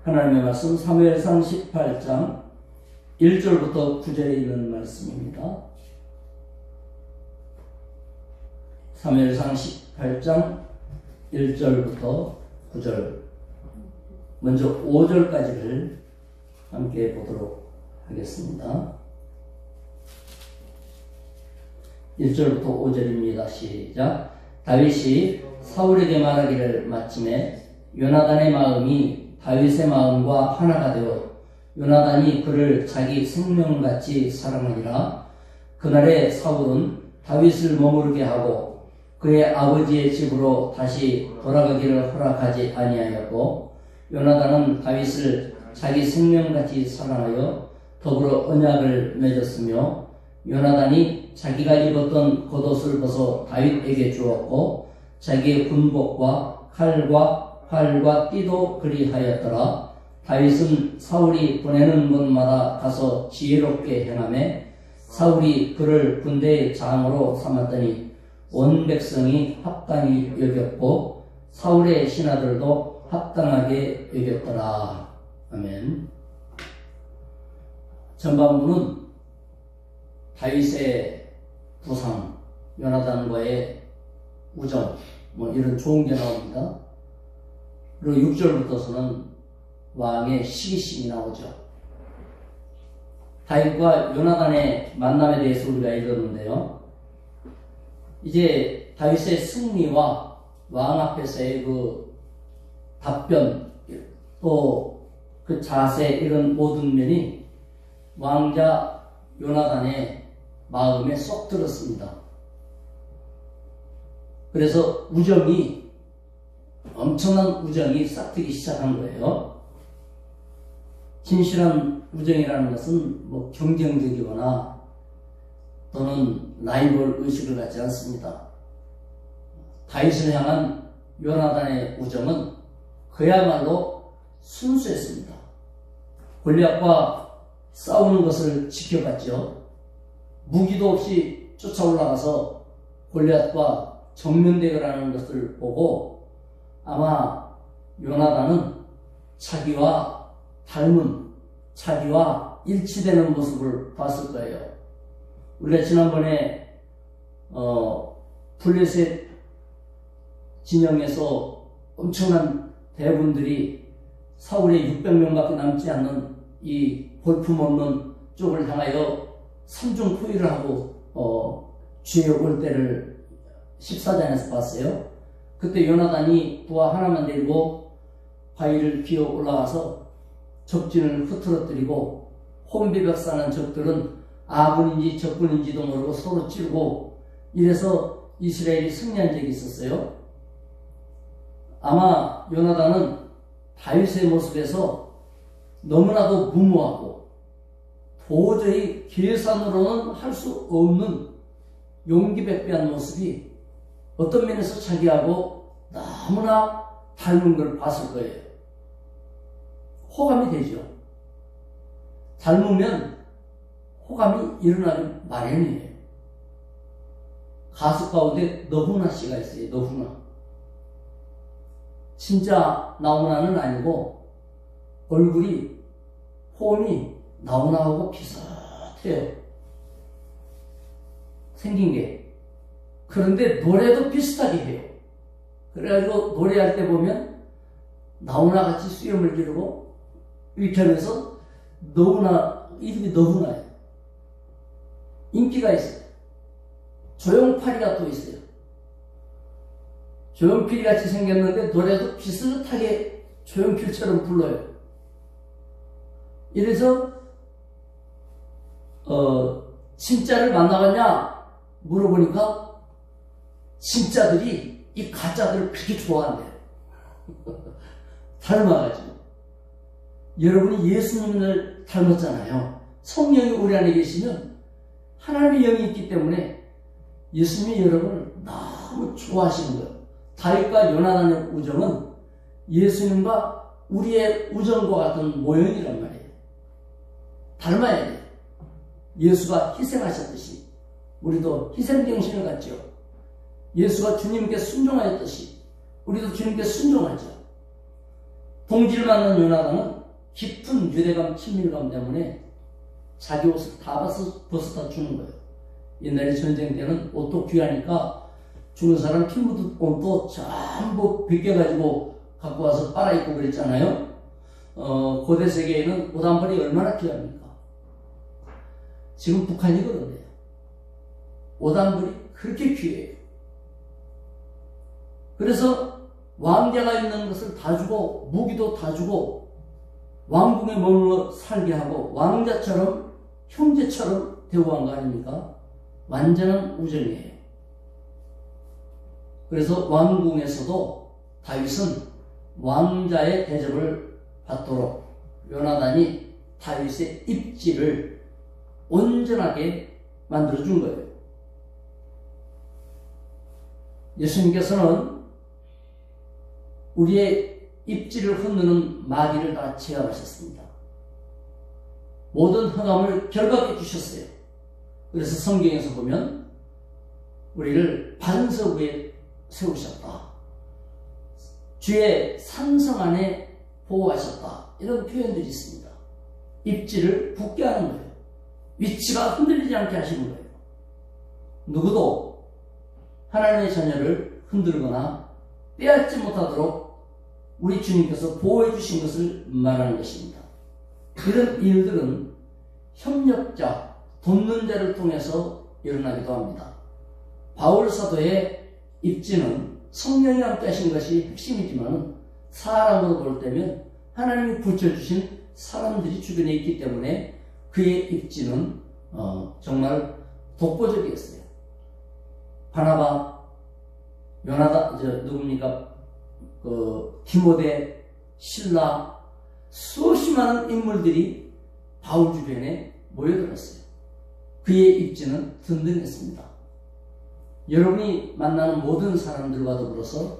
하나님의 말씀 사무엘상 18장 1절부터 9절에 있는 말씀입니다. 사무엘상 18장 1절부터 9절, 먼저 5절까지를 함께 보도록 하겠습니다. 1절부터 5절입니다. 시작. 다윗이 사울에게 말하기를 마침에 요나단의 마음이 다윗의 마음과 하나가 되어 요나단이 그를 자기 생명같이 사랑하니라. 그날에 사울은 다윗을 머무르게 하고 그의 아버지의 집으로 다시 돌아가기를 허락하지 아니하였고, 요나단은 다윗을 자기 생명같이 사랑하여 더불어 언약을 맺었으며, 요나단이 자기가 입었던 겉옷을 벗어 다윗에게 주었고 자기의 군복과 칼과 활과 띠도 그리하였더라. 다윗은 사울이 보내는 곳마다 가서 지혜롭게 행하매 사울이 그를 군대의 장으로 삼았더니 온 백성이 합당히 여겼고 사울의 신하들도 합당하게 여겼더라. 아멘. 전반부는 다윗의 부상, 요나단과의 우정, 이런 좋은 게 나옵니다. 그리고 6절부터서는 왕의 시기심이 나오죠. 다윗과 요나단의 만남에 대해서 우리가 읽었는데요. 이제 다윗의 승리와 왕 앞에서의 그 답변, 또 그 자세, 이런 모든 면이 왕자 요나단의 마음에 쏙 들었습니다. 그래서 우정이, 엄청난 우정이 싹트기 시작한 거예요. 진실한 우정이라는 것은 경쟁적이거나 또는 라이벌 의식을 갖지 않습니다. 다윗을 향한 요나단의 우정은 그야말로 순수했습니다. 골리앗과 싸우는 것을 지켜봤죠. 무기도 없이 쫓아 올라가서 골리앗과 정면 대결하는 것을 보고 아마 요나단은 자기와 닮은, 자기와 일치되는 모습을 봤을 거예요. 우리가 지난번에 블레셋 진영에서 엄청난 대군들이 사울의 600명밖에 남지 않는 이 볼품없는 쪽을 향하여 삼중포위를 하고 주의 올 때를 14장에서 봤어요. 그때 요나단이 부하 하나만 데리고 바위를 기어 올라가서 적진을 흐트러뜨리고 혼비백산한 적들은 아군인지 적군인지도 모르고 서로 찌르고 이래서 이스라엘이 승리한 적이 있었어요. 아마 요나단은 다윗의 모습에서 너무나도 무모하고 도저히 계산으로는 할 수 없는 용기백배한 모습이 어떤 면에서 자기하고 너무나 닮은 걸 봤을 거예요. 호감이 되죠. 닮으면 호감이 일어나기 마련이에요. 가수 가운데 너훈아 씨가 있어요. 너훈아. 진짜 나훈아는 아니고 얼굴이, 폼이 나훈아하고 비슷해요. 생긴 게. 그런데 노래도 비슷하게 해요. 그래가지고 노래할 때 보면 나훈아 같이 수염을 기르고 이렇게 하면서 너훈아, 이름이 너훈아예요. 인기가 있어요. 조용파리가 또 있어요. 조용필이 같이 생겼는데 노래도 비슷하게 조용필처럼 불러요. 이래서 진짜를 만나봤냐 물어보니까 진짜들이 이 가짜들을 그렇게 좋아한대요. 닮아가지고. 여러분이 예수님을 닮았잖아요. 성령이 우리 안에 계시면 하나님의 영이 있기 때문에 예수님이 여러분을 너무 좋아하시는 거예요. 다윗과 요나단의 우정은 예수님과 우리의 우정과 같은 모형이란 말이에요. 닮아야 돼요. 예수가 희생하셨듯이 우리도 희생정신을 갖죠. 예수가 주님께 순종하였듯이 우리도 주님께 순종하죠. 동지를 만난 요나단은 깊은 유대감, 친밀감 때문에 자기 옷을 다 벗어다 주는 거예요. 옛날에 전쟁 때는 옷도 귀하니까 죽은 사람 피 묻은 옷도 전부 벗겨가지고 갖고 와서 빨아입고 그랬잖아요. 고대 세계에는 옷 한 벌이 얼마나 귀합니까? 지금 북한이 그런데요. 옷 한 벌이 그렇게 귀해요. 그래서 왕자가 있는 것을 다 주고 무기도 다 주고 왕궁에 머물러 살게 하고 왕자처럼 형제처럼 대우한 거 아닙니까? 완전한 우정이에요. 그래서 왕궁에서도 다윗은 왕자의 대접을 받도록 요나단이 다윗의 입지를 온전하게 만들어준 거예요. 예수님께서는 우리의 입지를 흔드는 마귀를 다 제압하셨습니다. 모든 흑암을 결박해 주셨어요. 그래서 성경에서 보면 우리를 반석 위에 세우셨다. 주의 산성 안에 보호하셨다. 이런 표현들이 있습니다. 입지를 굳게 하는 거예요. 위치가 흔들리지 않게 하시는 거예요. 누구도 하나님의 자녀를 흔들거나 빼앗지 못하도록 우리 주님께서 보호해 주신 것을 말하는 것입니다. 이런 일들은 협력자, 돕는 자를 통해서 일어나기도 합니다. 바울 사도의 입지는 성령이 함께 하신 것이 핵심이지만 사람으로 볼 때면 하나님이 붙여주신 사람들이 주변에 있기 때문에 그의 입지는 정말 독보적이었어요. 바나바, 누굽니까? 디모데, 실라, 수없이 많은 인물들이 바울 주변에 모여들었어요. 그의 입지는 든든했습니다. 여러분이 만나는 모든 사람들과 더불어서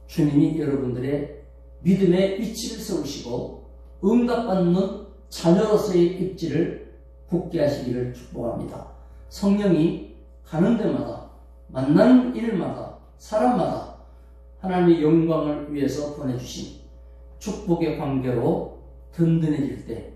주님이 여러분들의 믿음의 위치를 세우시고 응답받는 자녀로서의 입지를 굳게 하시기를 축복합니다. 성령이 가는 데마다 만나는 일마다 사람마다 하나님의 영광을 위해서 보내주신 축복의 관계로 든든해질 때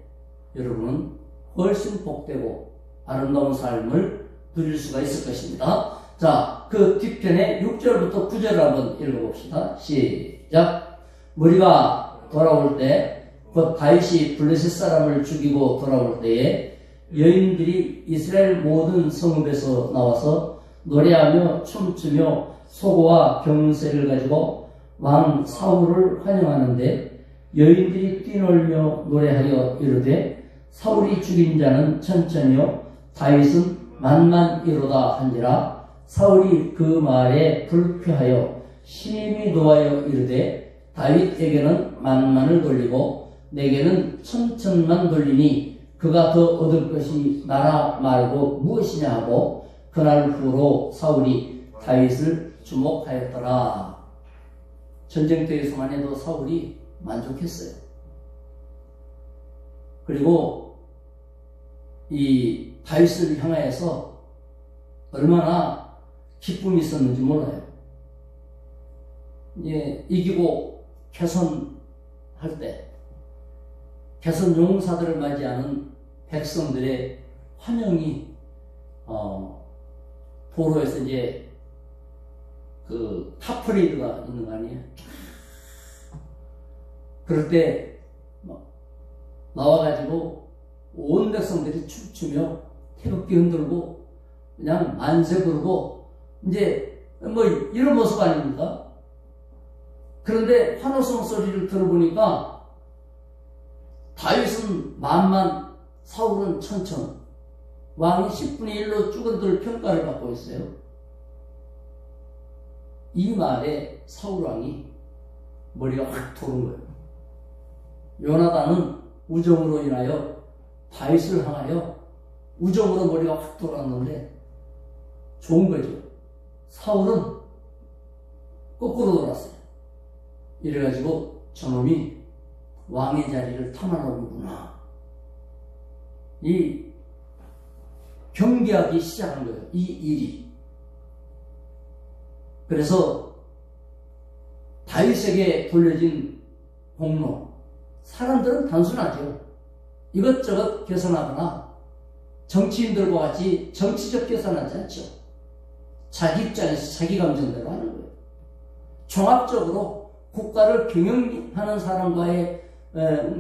여러분은 훨씬 복되고 아름다운 삶을 누릴 수가 있을 것입니다. 자, 그 뒤편에 6절부터 9절을 한번 읽어봅시다. 시작. 무리가 돌아올 때 곧 다윗이 블레셋 사람을 죽이고 돌아올 때에 여인들이 이스라엘 모든 성읍에서 나와서 노래하며 춤추며 소고와 병세를 가지고 왕 사울을 환영하는데 여인들이 뛰놀며 노래하여 이르되 사울이 죽인 자는 천천히요 다윗은 만만이로다 한지라. 사울이 그 말에 불쾌하여 심히 노하여 이르되 다윗에게는 만만을 돌리고 내게는 천천만 돌리니 그가 더 얻을 것이 나라 말고 무엇이냐 하고 그날 후로 사울이 다윗을 주목하였더라. 전쟁터에서만 해도 사울이 만족했어요. 그리고 이 다윗을 향하여서 얼마나 기쁨이 있었는지 몰라요. 이기고 개선할 때 개선 용사들을 맞이하는 백성들의 환영이 도로에서 이제 그 탑프레이드가 있는 거 아니에요? 그럴 때 나와가지고 온 백성들이 춤추며 태극기 흔들고 그냥 만세 부르고 이제 뭐 이런 모습 아닙니까? 그런데 환호성 소리를 들어보니까 다윗은 만만, 사울은 천천, 왕이 10분의 1로 죽은들 평가를 받고 있어요. 이 말에 사울 왕이 머리가 확 도는 거예요. 요나단은 우정으로 인하여 다윗을 향하여 우정으로 머리가 확 돌았는데 좋은 거죠. 사울은 거꾸로 돌았어요. 이래가지고 저놈이 왕의 자리를 탐하는구나. 이 경계하기 시작한 거예요. 이 일이. 그래서 다윗에게 돌려진 공로, 사람들은 단순하죠. 이것저것 계산하거나 정치인들과 같이 정치적 계산하지 않죠. 자기 입장에서 자기 감정대로 하는 거예요. 종합적으로 국가를 경영하는 사람과의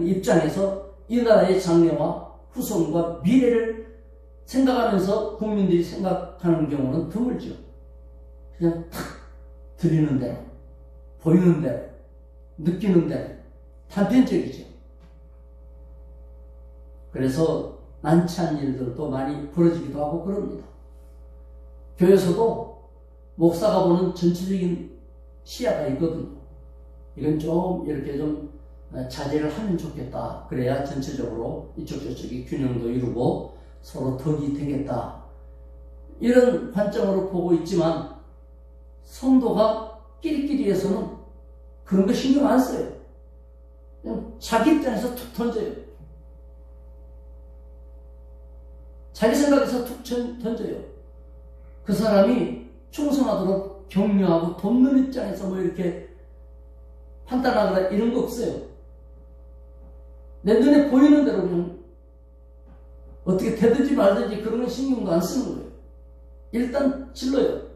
입장에서 이 나라의 장래와 후손과 미래를 생각하면서 국민들이 생각하는 경우는 드물죠. 그냥 탁 들리는 대로, 보이는 대로, 느끼는 대로 단편적이죠. 그래서 난처한 일들도 많이 벌어지기도 하고 그럽니다. 교회에서도 목사가 보는 전체적인 시야가 있거든요. 이건 좀 이렇게 좀 자제를 하면 좋겠다. 그래야 전체적으로 이쪽 저쪽이 균형도 이루고 서로 덕이 되겠다. 이런 관점으로 보고 있지만 성도가 끼리끼리에서는 그런 거 신경 안 써요. 그냥 자기 입장에서 툭 던져요. 자기 생각에서 툭 던져요. 그 사람이 충성하도록 격려하고 돕는 입장에서 뭐 이렇게 판단하거나 이런 거 없어요. 내 눈에 보이는 대로 그냥 어떻게 되든지 말든지 그런 건 신경도 안 쓰는 거예요. 일단 질러요.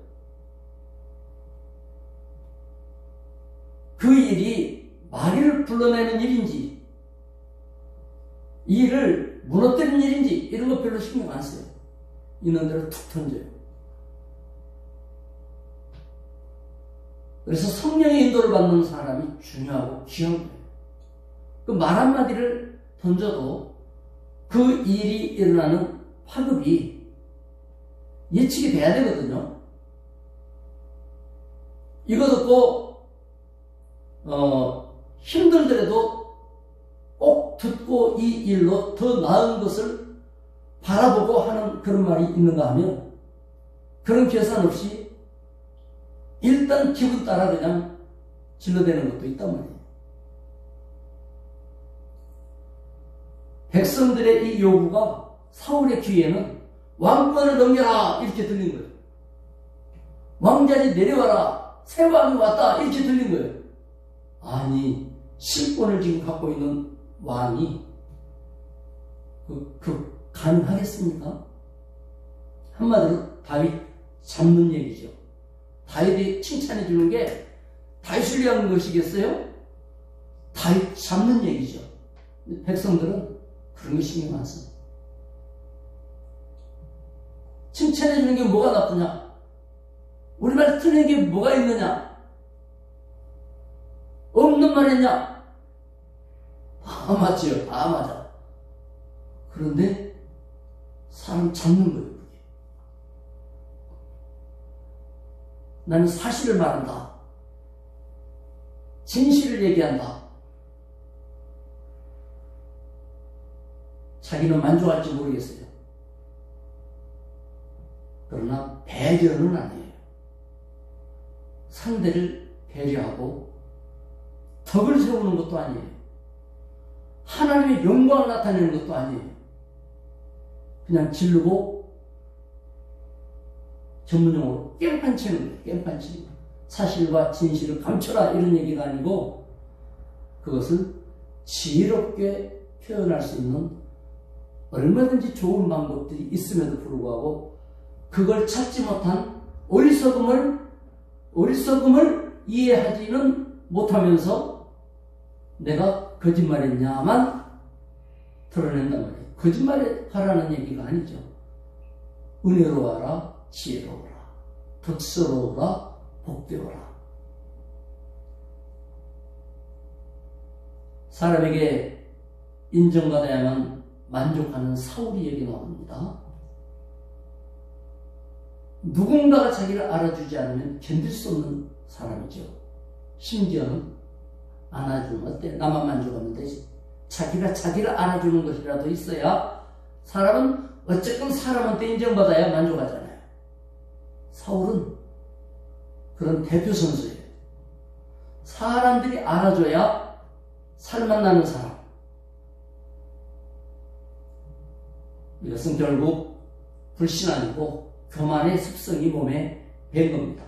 그 일이 마귀를 불러내는 일인지 이 일을 무너뜨리는 일인지 이런 거 별로 신경 안 써요. 있는 대로 툭 던져요. 그래서 성령의 인도를 받는 사람이 중요하고 귀한 거예요. 그 말 한마디를 던져도 그 일이 일어나는 파급이 예측이 돼야 되거든요. 이거 듣고 힘들더라도 꼭 듣고 이 일로 더 나은 것을 바라보고 하는 그런 말이 있는가 하면 그런 계산 없이 일단 기분 따라 그냥 질러대는 것도 있단 말이에요. 백성들의 이 요구가 사울의 귀에는 왕권을 넘겨라 이렇게 들린 거예요. 왕자리 내려와라 새 왕이 왔다 이렇게 들린 거예요. 아니 실권을 지금 갖고 있는 왕이 가능하겠습니까? 한마디로 다윗 잡는 얘기죠. 다윗이 칭찬해 주는 게 다윗을 위한 것이겠어요? 다윗 잡는 얘기죠. 백성들은 그런 거 신경 안 씁니다. 칭찬해 주는 게 뭐가 나쁘냐? 우리말 틀린 게 뭐가 있느냐? 없는 말 했냐? 아 맞지요. 아 맞아. 그런데 사람 잡는 거예요. 나는 사실을 말한다. 진실을 얘기한다. 자기는 만족할지 모르겠어요. 그러나 배려는 아니에요. 상대를 배려하고 덕을 세우는 것도 아니에요. 하나님의 영광을 나타내는 것도 아니에요. 그냥 지르고 전문용어로 깽판치는 거예요. 깽판치는 거예요. 사실과 진실을 감춰라 이런 얘기가 아니고 그것을 지혜롭게 표현할 수 있는 얼마든지 좋은 방법들이 있음에도 불구하고 그걸 찾지 못한 어리석음을 이해하지는 못하면서 내가 거짓말했냐만 드러낸단 말이에요. 거짓말하라는 얘기가 아니죠. 은혜로워라, 지혜로워라, 덕스러워라, 복되어라. 사람에게 인정받아야만 만족하는 사울이 여기 나옵니다. 누군가가 자기를 알아주지 않으면 견딜 수 없는 사람이죠. 심지어는 안아주면 어때? 나만 만족하면 되지. 자기가 자기를 알아주는 것이라도 있어야 사람은 어쨌든 사람한테 인정받아야 만족하잖아요. 사울은 그런 대표 선수예요. 사람들이 알아줘야 살만나는 사람. 이것은 결국 불신 아니고 교만의 습성이 몸에 밴 겁니다.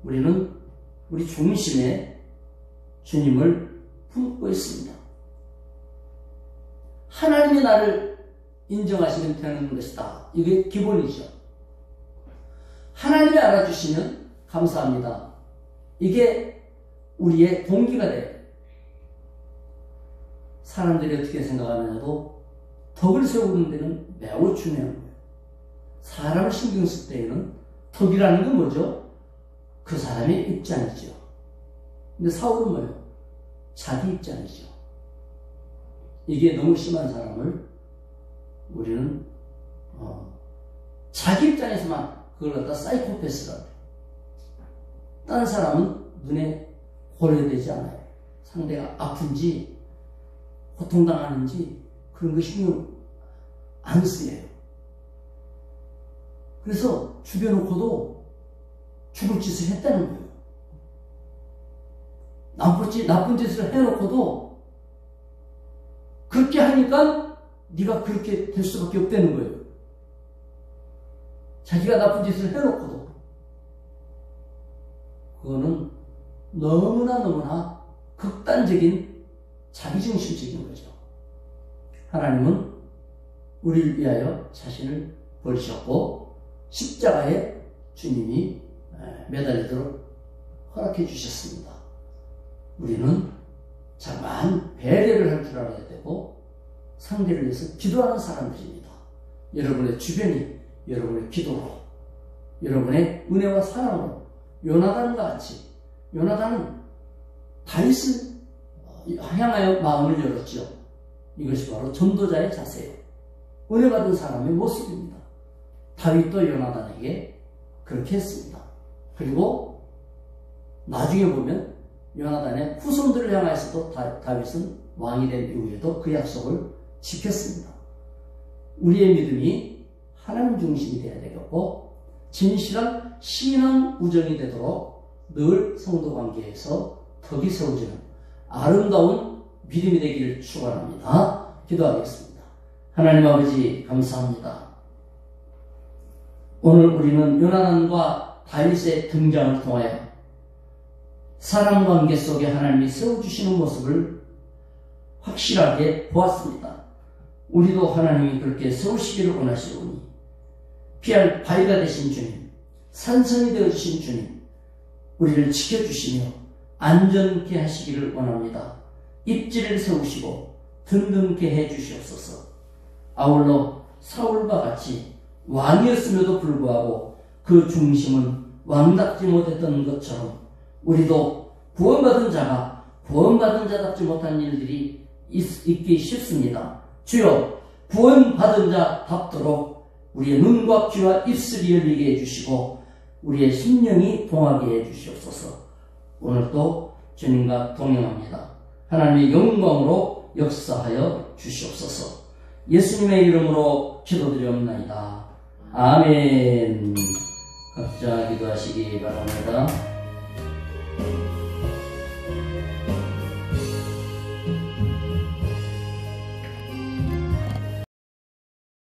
우리는 우리 중심에 주님을 품고 있습니다. 하나님이 나를 인정하시면 되는 것이다. 이게 기본이죠. 하나님이 알아주시면 감사합니다. 이게 우리의 동기가 돼요. 사람들이 어떻게 생각하느냐도 덕을 세우는 데는 매우 중요한 거예요. 사람을 신경 쓸 때에는 덕이라는 건 뭐죠? 그 사람의 입장이죠. 근데 사울은 뭐예요? 자기 입장이죠. 이게 너무 심한 사람을 우리는 자기 입장에서만 그걸 갖다 사이코패스라고 해요. 다른 사람은 눈에 고려되지 않아요. 상대가 아픈지 고통당하는지 그런 거 신경 안 쓰여요. 그래서 죽여놓고도 죽을 짓을 했다는 거예요. 나쁜 짓을 해놓고도 그렇게 하니까 네가 그렇게 될 수밖에 없다는 거예요. 자기가 나쁜 짓을 해놓고도. 그거는 너무나 극단적인 자기중심적인 거죠. 하나님은 우리를 위하여 자신을 버리셨고 십자가에 주님이 매달리도록 허락해 주셨습니다. 우리는 자그마한 배려를 할 줄 알아야 되고 상대를 위해서 기도하는 사람들입니다. 여러분의 주변이 여러분의 기도로, 여러분의 은혜와 사랑으로 요나단과 같이, 요나단은 다윗을 향하여 마음을 열었죠. 이것이 바로 전도자의 자세예요. 은혜 받은 사람의 모습입니다. 다윗도 요나단에게 그렇게 했습니다. 그리고 나중에 보면 요나단의 후손들을 향하여서도 다윗은 왕이 된 이후에도 그 약속을 지켰습니다. 우리의 믿음이 하나님 중심이 되어야 되겠고 진실한 신앙 우정이 되도록 늘 성도 관계에서 덕이 세워지는 아름다운 믿음이 되기를 축원합니다. 기도하겠습니다. 하나님 아버지 감사합니다. 오늘 우리는 요나단과 다윗의 등장을 통하여 사람 관계 속에 하나님이 세워주시는 모습을 확실하게 보았습니다. 우리도 하나님이 그렇게 세우시기를 원하시오니 피할 바위가 되신 주님, 산성이 되어주신 주님, 우리를 지켜주시며 안전케 하시기를 원합니다. 입지를 세우시고 든든케 해주시옵소서. 아울러 사울과 같이 왕이었음에도 불구하고 그 중심은 왕답지 못했던 것처럼 우리도 구원받은 자가 구원받은 자답지 못한 일들이 있기 쉽습니다. 주여, 구원받은 자답도록 우리의 눈과 귀와 입술이 열리게 해주시고 우리의 심령이 동하게 해주시옵소서. 오늘도 주님과 동행합니다. 하나님의 영광으로 역사하여 주시옵소서. 예수님의 이름으로 기도드리옵나이다. 아멘. 각자 기도하시기 바랍니다.